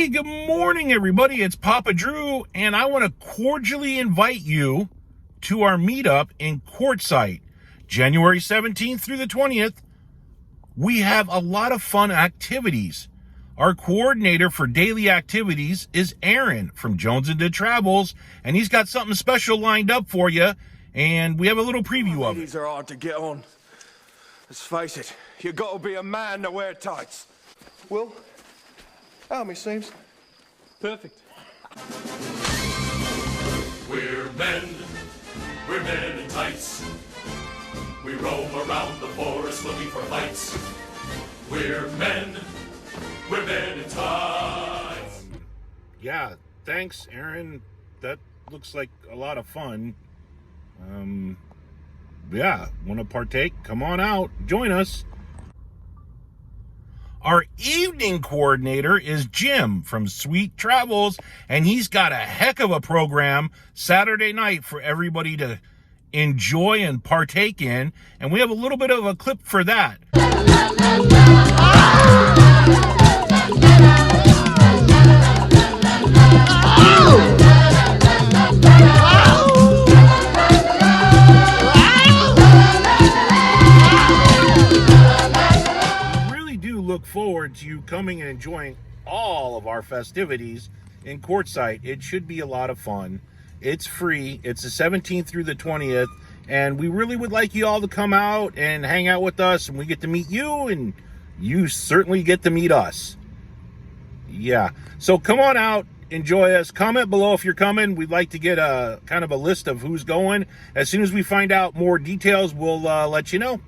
Hey, good morning, everybody. It's Papa Drew, and I want to cordially invite you to our meetup in Quartzite, January 17th through the 20th. We have a lot of fun activities. Our coordinator for daily activities is Aaron from Jones and Did Travels, and he's got something special lined up for you, and we have a little preview of it. These are hard to get on. Let's face it, you got to be a man to wear tights. Will, how many seams? Perfect. We're men in tights. We roam around the forest looking for fights. We're men in tights. Yeah, thanks, Aaron. That looks like a lot of fun. Yeah, want to partake? Come on out, join us. Our evening coordinator is Jim from Sweet Travels, and he's got a heck of a program Saturday night for everybody to enjoy and partake in, and we have a little bit of a clip for that. Look forward to you coming and enjoying all of our festivities in Quartzite. It should be a lot of fun. It's free. It's the 17th through the 20th, and we really would like you all to come out and hang out with us, and we get to meet you, and you certainly get to meet us. Yeah, so come on out, enjoy us. Comment below if you're coming. We'd like to get a kind of a list of who's going. As soon as we find out more details, we'll let you know.